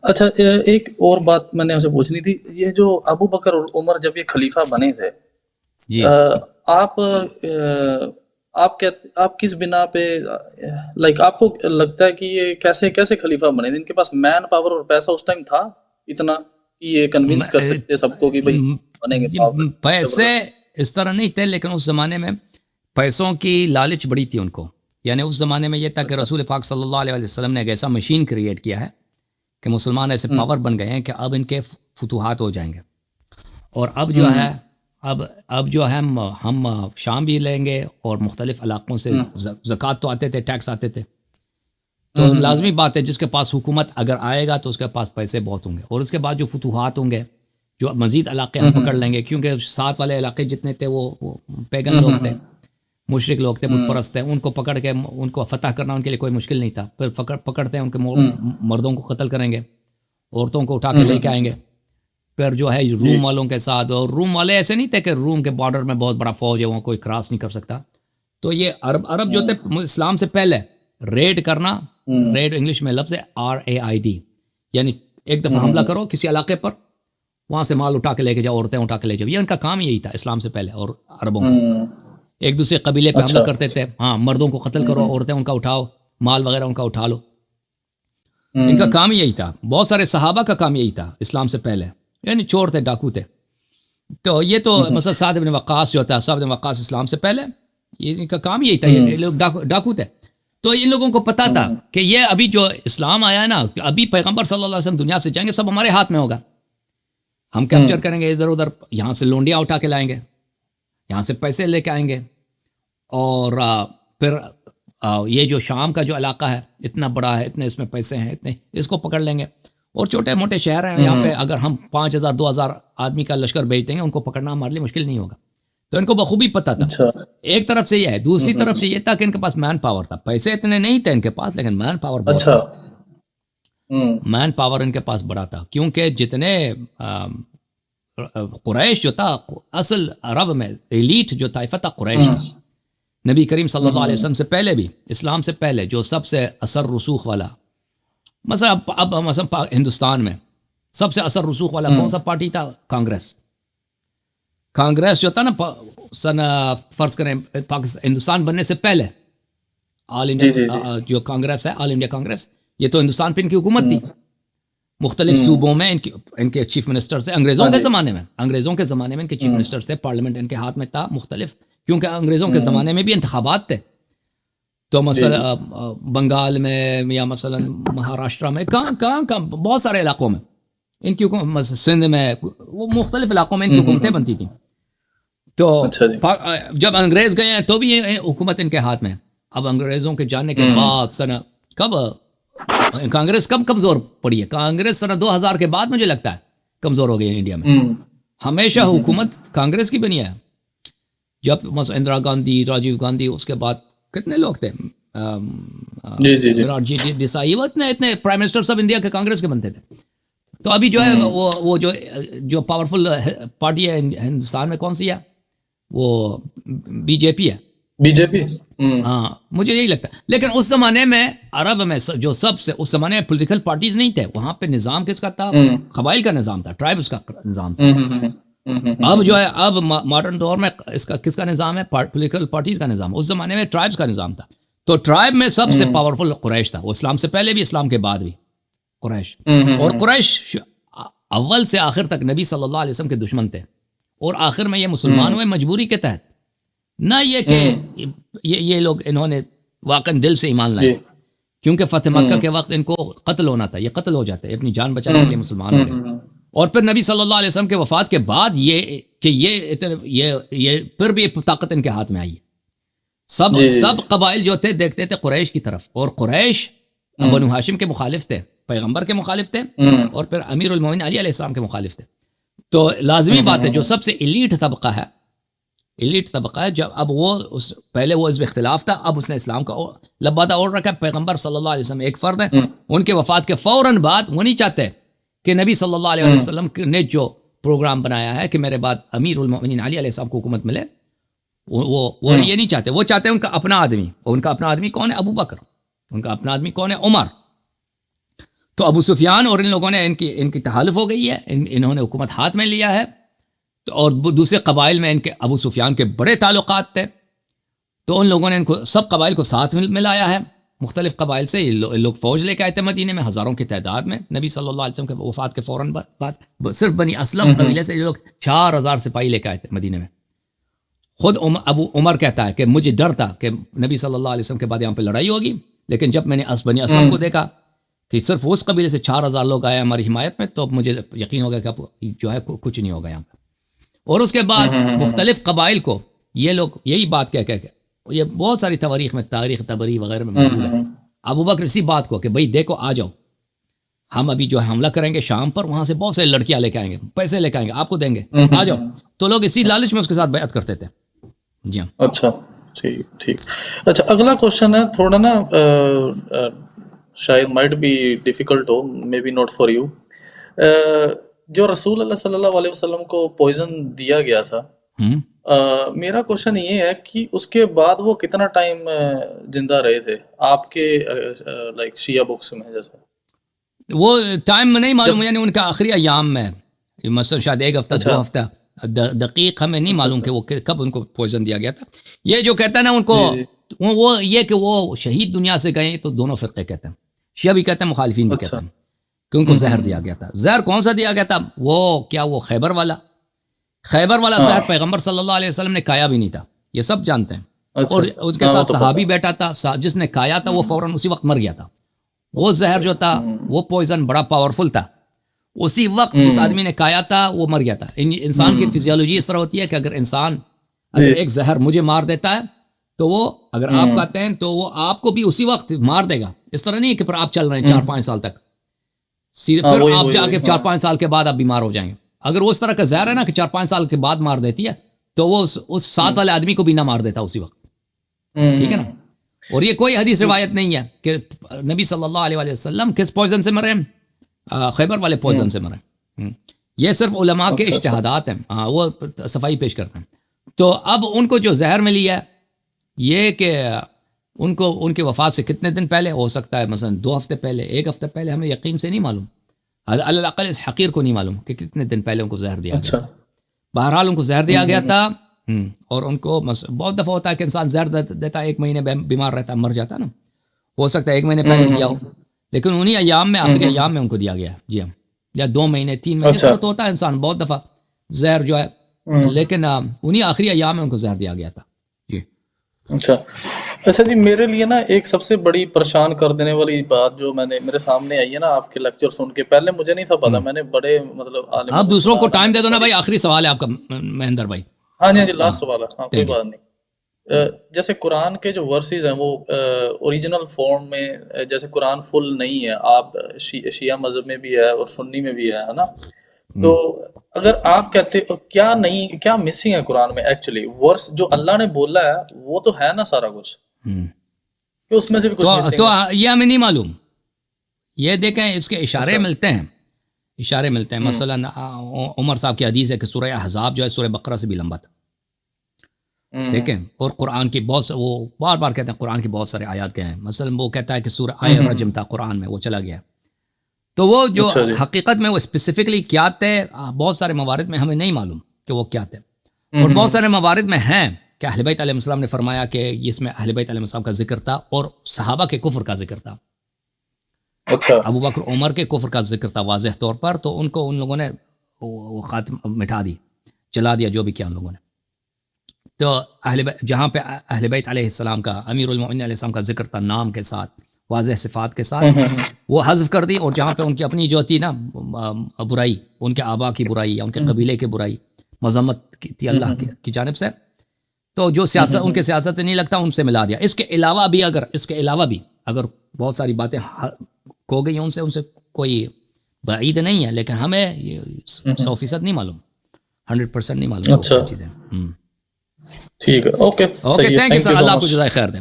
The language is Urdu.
اچھا، ایک اور بات میں نے آپ سے پوچھنی تھی، یہ جو ابو بکر اور عمر جب یہ خلیفہ بنے تھے، جی آپ آپ کس بنا پہ، لائک آپ کو لگتا ہے کہ یہ کیسے کیسے خلیفہ بنے تھے؟ ان کے پاس مین پاور اور پیسہ اس ٹائم تھا اتنا کہ یہ کنونس کر سکتے سب کو کہ بھائی بنیں گے جی، پاور پیسے زبردست؟ اس طرح نہیں تھے، لیکن اس زمانے میں پیسوں کی لالچ بڑی تھی ان کو. یعنی اس زمانے میں یہ تھا کہ اچھا. رسول پاک صلی اللہ علیہ وسلم نے ایک ایسا مشین کریٹ کیا ہے کہ مسلمان ایسے ہوں پاور بن گئے ہیں کہ اب ان کے فتوحات ہو جائیں گے. اور اب جو ہوں ہے اب جو ہے ہم شام بھی لیں گے، اور مختلف علاقوں سے ہوں زکوٰۃ تو آتے تھے، ٹیکس آتے تھے. تو ہوں لازمی بات ہے جس کے پاس حکومت اگر آئے گا تو اس کے پاس پیسے بہت ہوں گے. اور اس کے بعد جو فتوحات ہوں گے، جو مزید علاقے ہم پکڑ لیں گے، کیونکہ ساتھ والے علاقے جتنے تھے وہ پیگن لوگ تھے، مشرک لوگ تھے، بت پرست تھے. ان کو پکڑ کے ان کو فتح کرنا ان کے لیے کوئی مشکل نہیں تھا. پھر پکڑتے ہیں ان کے مردوں کو قتل کریں گے، عورتوں کو اٹھا کے لے کے آئیں گے. پھر جو ہے جی. روم والوں کے ساتھ، اور روم والے ایسے نہیں تھے کہ روم کے بارڈر میں بہت بڑا فوج ہے، وہاں کوئی کراس نہیں کر سکتا. تو یہ عرب جو تھے اسلام سے پہلے ریڈ کرنا، ریڈ انگلش میں لفظ ہے RAID، یعنی ایک دفعہ حملہ کرو کسی علاقے پر، وہاں سے مال اٹھا کے لے کے جاؤ، عورتیں اٹھا کے لے جاؤ. یہ ان کا کام یہی تھا اسلام سے پہلے. اور عربوں کا ایک دوسرے قبیلے پہ حملہ اچھا. کرتے تھے، ہاں مردوں کو قتل کرو، عورتیں ان کا اٹھاؤ، مال وغیرہ ان کا اٹھا لو. ان کا کام یہی تھا. بہت سارے صحابہ کا کام یہی تھا اسلام سے پہلے، یعنی چور تھے، ڈاکو تھے. تو یہ تو مثلا سعد بن وقاص جو تھا، سعد بن وقاص اسلام سے پہلے یہ ان کا کام یہی تھا. یہ لوگ ڈاکو تھے. تو ان لوگوں کو پتا تھا کہ یہ ابھی جو اسلام آیا ہے نا، ابھی پیغمبر صلی اللہ علیہ وسلم دنیا سے جائیں گے، سب ہمارے ہاتھ میں ہوگا. ہم کیپچر کریں گے ادھر ادھر، یہاں سے لونڈیاں اٹھا کے لائیں گے، یہاں سے پیسے لے کے آئیں گے. اور پھر یہ جو شام کا جو علاقہ ہے اتنا بڑا ہے، اتنے اس میں پیسے ہیں، اتنے اس کو پکڑ لیں گے. اور چھوٹے موٹے شہر ہیں یہاں پہ، اگر ہم 5,000 2,000 آدمی کا لشکر بھیج دیں گے، ان کو پکڑنا ہمارے لیے مشکل نہیں ہوگا. تو ان کو بخوبی پتہ تھا. اچھا. ایک طرف سے یہ ہے، دوسری طرف سے یہ تھا کہ ان کے پاس مین پاور تھا. پیسے اتنے نہیں تھے ان کے پاس، لیکن مین پاور بہت اچھا. تھا. مین پاور ان کے پاس بڑا تھا، کیونکہ جتنے قریش جو تھا، اصل عرب میں ایلیٹ جو طائفہ تھا قریش تھا. نبی کریم صلی اللہ علیہ وسلم سے پہلے بھی، اسلام سے پہلے جو سب سے اثر رسوخ والا، مثلا اب مثلا ہندوستان میں سب سے اثر رسوخ والا کون سا پارٹی تھا؟ کانگریس. کانگریس جو تھا نا، فرض کریں پاکستان ہندوستان بننے سے پہلے، آل انڈیا جو کانگریس ہے، آل انڈیا کانگریس، یہ تو ہندوستان پہ ان کی حکومت تھی. مختلف صوبوں میں ان کے چیف منسٹر سے، انگریزوں کے زمانے میں ان کے چیف منسٹر سے، پارلیمنٹ ان کے ہاتھ میں تھا مختلف، کیونکہ انگریزوں کے زمانے میں بھی انتخابات تھے. تو مثلا بنگال میں، یا مثلا مہاراشٹرا میں، کہاں بہت سارے علاقوں میں ان کی حکومت، سندھ میں، وہ مختلف علاقوں میں ان کی حکومتیں بنتی تھیں. تو اچھا جی. جب انگریز گئے ہیں تو بھی یہ حکومت ان کے ہاتھ میں. اب انگریزوں کے جانے کے بعد کب کانگریس کب کمزور پڑی ہے؟ کانگریس 2000 کے بعد مجھے لگتا ہے کمزور ہو گئی ہے انڈیا میں. ہمیشہ حکومت کانگریس کی بنی ہے. جب مثلا اندرا گاندھی، راجیو گاندھی، اس کے بعد کتنے لوگ تھے، وراٹ جی دیسائی، وہ اتنے پرائم منسٹر سب انڈیا کے کانگریس کے بنتے تھے. تو ابھی جو ہے وہ جو پاورفل پارٹی ہے ہندوستان میں، کون سی ہے؟ وہ BJP ہے. BJP. ہاں، مجھے یہی لگتا ہے. لیکن اس زمانے میں عرب میں جو سب سے، اس زمانے میں پولیٹیکل پارٹیز نہیں تھے. وہاں پہ نظام کس کا تھا؟ قبائل کا نظام تھا، ٹرائبس کا نظام تھا. اب جو ہے، اب ماڈرن دور میں اس کا کس کا نظام ہے؟ پولیٹیکل پارٹیز کا نظام. اس زمانے میں ٹرائبس کا نظام تھا. تو ٹرائب میں سب سے پاورفل قریش تھا. وہ اسلام سے پہلے بھی، اسلام کے بعد بھی قریش. اور قریش اول سے آخر تک نبی صلی اللہ علیہ وسلم کے دشمن تھے. اور آخر میں یہ مسلمان ہوئے مجبوری کے تحت، نہ یہ کہ یہ لوگ انہوں نے واقعا دل سے ایمان لائے. کیونکہ فتح مکہ کے وقت ان کو قتل ہونا تھا، یہ قتل ہو جاتے، اپنی جان بچانے کے لیے مسلمان ہو گئے. اور پھر نبی صلی اللہ علیہ وسلم کے وفات کے بعد یہ پھر بھی طاقت ان کے ہاتھ میں آئی ہے. سب قبائل جو تھے دیکھتے تھے قریش کی طرف. اور قریش بنو ہاشم کے مخالف تھے، پیغمبر کے مخالف تھے، اور پھر امیر المومنین علی علیہ السلام کے مخالف تھے. تو لازمی بات ہے، جو سب سے ایلیٹ طبقہ ہے، جب اب وہ پہلے وہ اس میں اختلاف تھا، اب اس نے اسلام کا لبادہ اوڑھ رکھا ہے. پیغمبر صلی اللہ علیہ وسلم ایک فرد ہے. ان کے وفات کے فوراً بعد وہ نہیں چاہتے کہ نبی صلی اللہ علیہ وسلم نے جو پروگرام بنایا ہے کہ میرے بعد امیر المومنین علی علیہ السلام کو حکومت ملے، وہ یہ نہیں چاہتے. وہ چاہتے ہیں ان کا اپنا آدمی. اور ان کا اپنا آدمی کون ہے؟ ابو بکر. ان کا اپنا آدمی کون ہے؟ عمر. تو ابو سفیان اور ان لوگوں نے ان کی تحالف ہو گئی ہے، انہوں نے حکومت ہاتھ میں لیا ہے، تو اور دوسرے قبائل میں ان کے ابو سفیان کے بڑے تعلقات تھے، تو ان لوگوں نے ان کو سب قبائل کو ساتھ ملایا ہے، مختلف قبائل سے یہ لوگ فوج لے کے آئے تھے مدینے میں ہزاروں کی تعداد میں، نبی صلی اللہ علیہ وسلم کے وفات کے فوراً بعد صرف بنی اسلم قبیلے سے یہ لوگ 4000 سپاہی لے کے آئے تھے مدینے میں۔ خود ابو عمر کہتا ہے کہ مجھے ڈر تھا کہ نبی صلی اللہ علیہ وسلم کے بعد یہاں پہ لڑائی ہوگی، لیکن جب میں نے بنی اسلم کو دیکھا کہ صرف اس قبیلے سے 4000 لوگ آئے ہماری حمایت میں، تو مجھے یقین ہو گیا کہ اب جو ہے کچھ نہیں ہوگا یہاں پہ۔ اور اس کے بعد مختلف قبائل کو یہ لوگ یہی بات کہہ کے، یہ بہت ساری تواریخ میں، تاریخ تبری وغیرہ میں موجود ہے، ابو بکر اسی بات کو کہ بھئی دیکھو آ جاؤ، ہم ابھی جو ہے حملہ کریں گے شام پر، وہاں سے بہت ساری لڑکیاں لے کے آئیں گے، پیسے لے کے آئیں گے، آپ کو دیں گے، آ جاؤ۔ تو لوگ اسی لالچ میں اس کے ساتھ بیعت کرتے تھے۔ جی ہاں، اچھا ٹھیک۔ اچھا اگلا کوشچن ہے تھوڑا نا شاید مائٹ بی ڈیفیکلٹ ہو، may be not for you. جو رسول اللہ صلی اللہ علیہ وسلم کو پوائزن دیا گیا تھا، میرا کوشچن یہ ہے کہ اس کے بعد وہ کتنا ٹائم زندہ رہے تھے آپ کے لائک شیعہ بکس میں؟ جیسے وہ ٹائم نہیں معلوم، یعنی ان کا آخری ایام میں، مثلا شاید 1 ہفتہ 2 ہفتہ، دقیق ہمیں نہیں معلوم کہ وہ کب ان کو پوائزن دیا گیا تھا۔ یہ جو کہتا ہے نا ان کو، وہ یہ کہ وہ شہید دنیا سے گئے، تو دونوں فرقے کہتے ہیں، شیعہ بھی کہتے ہیں، مخالفین بھی کہتے ہیں کہ ان کو زہر دیا گیا تھا۔ زہر کون سا دیا گیا تھا؟ وہ خیبر والا زہر پیغمبر صلی اللہ علیہ وسلم نے کھایا بھی نہیں تھا، یہ سب جانتے ہیں، اور اس کے ساتھ صحابی بیٹھا تھا، جس نے کھایا تھا وہ فوراً اسی وقت مر گیا تھا۔ وہ زہر جو تھا، وہ پوائزن بڑا پاورفل تھا، اسی وقت جس آدمی نے کھایا تھا وہ مر گیا تھا۔ انسان کی فزیولوجی اس طرح ہوتی ہے کہ اگر ایک زہر مجھے مار دیتا ہے، تو وہ اگر آپ کہتے ہیں تو وہ آپ کو بھی اسی وقت مار دے گا۔ اس طرح نہیں ہے کہ پھر آپ چل رہے ہیں 4-5 سال تک، پھر آپ جا کے 4-5 سال کے بعد آپ بیمار ہو جائیں گے۔ اگر وہ اس طرح کا زہر ہے نا کہ 4-5 سال کے بعد مار دیتی ہے، تو وہ اس ساتھ والے آدمی کو بھی نہ مار دیتا اسی وقت، ٹھیک ہے نا۔ اور یہ کوئی حدیث روایت نہیں ہے کہ نبی صلی اللہ علیہ وسلم کس پوائزن سے مرے، خیبر والے پوائزن سے مرے۔ یہ صرف علماء کے اجتہادات ہیں، وہ صفائی پیش کرتے ہیں۔ تو اب ان کو جو زہر ملی ہے، یہ کہ ان کے وفات سے کتنے دن پہلے ہو سکتا ہے، مثلا 2 ہفتے پہلے، 1 ہفتے پہلے، ہمیں یقین سے نہیں معلوم، الاقل اس حقیر کو نہیں معلوم کہ کتنے دن پہلے ان کو زہر دیا گیا۔ بہرحال ان کو زہر دیا گیا تھا، اور ان کو بہت دفعہ ہوتا ہے کہ انسان زہر دیتا ہے، 1 مہینے بیمار رہتا ہے، مر جاتا ہے نا، ہو سکتا ہے 1 مہینے پہلے دیا ہو، لیکن انہی ایام میں، آخری ایام میں ان کو دیا گیا ہے۔ جی ہاں، یا 2 مہینے 3 مہینے، اس طرح تو ہوتا ہے انسان بہت دفعہ زہر جو ہے، لیکن انہی آخری ایام میں ان کو زہر دیا گیا تھا۔ جی اچھا جی، میرے لیے نا ایک سب سے بڑی پریشان کر دینے والی بات جو میرے سامنے آئی ہے نا آپ کے لیکچر سن کے، پہلے مجھے نہیں تھا پتا، میں نے بڑے مطلب عالم، آپ دوسروں کو ٹائم دے دو نا بھائی، آخری سوال ہے آپ کا مہندر بھائی۔ ہاں جی لاسٹ سوال ہے، ہاں کوئی بات نہیں۔ جیسے قرآن کے جو ورسز ہیں وہ اوریجنل فارم میں، جیسے قرآن فل نہیں ہے، آپ شیعہ مذہب میں بھی ہے اور سنی میں بھی ہے نا، تو اگر آپ کہتے کیا مسنگ ہے قرآن میں ایکچولی ورس جو اللہ نے بولا ہے، وہ تو ہے نا سارا کچھ، کہ اس میں سے بھی کچھ مسنگ تو یہ ہمیں نہیں معلوم۔ یہ دیکھیں اس کے اشارے ملتے ہیں، مثلا عمر صاحب کی حدیث ہے کہ سورہ احزاب جو ہے سورہ بقرہ سے بھی لمبا تھا، دیکھیں، اور قرآن کی وہ بار بار کہتے ہیں قرآن کی بہت سارے آیات کے ہیں، مثلا وہ کہتا ہے کہ سورہ آیہ رجم تھا قرآن میں، وہ چلا گیا، تو وہ جو حقیقت میں وہ اسپیسیفکلی کیا تھے، بہت سارے موارد میں ہمیں نہیں معلوم کہ وہ کیا تھے، اور بہت سارے موارد میں ہیں کہ اہل بیت علیہ السلام نے فرمایا کہ اس میں اہل بیت علیہ السلام کا ذکر تھا، اور صحابہ کے کفر کا ذکر تھا، ابو بکر عمر کے کفر کا ذکر تھا واضح طور پر، تو ان لوگوں نے وہ خاتم مٹا دی، جلا دیا، جو بھی کیا ان لوگوں نے۔ تو جہاں پہ اہل بیت علیہ السلام کا، امیر المؤمنین علیہ السلام کا ذکر تھا نام کے ساتھ، واضح صفات کے ساتھ، وہ حذف کر دی، اور جہاں پہ ان کی اپنی جو تھی نا برائی، ان کے آبا کی برائی یا ان کے قبیلے کی برائی، مذمت تھی اللہ کی جانب سے، تو جو سیاست ان کے سیاست سے نہیں لگتا ان سے ملا دیا۔ اس کے علاوہ بھی اگر بہت ساری باتیں کھو گئی ان سے کوئی بعید نہیں ہے، لیکن ہمیں 100% نہیں معلوم، 100% نہیں معلوم چیزیں۔ ٹھیک ہے، اوکے، تھینک یو سر، اللہ آپ کو جزائے خیر دے۔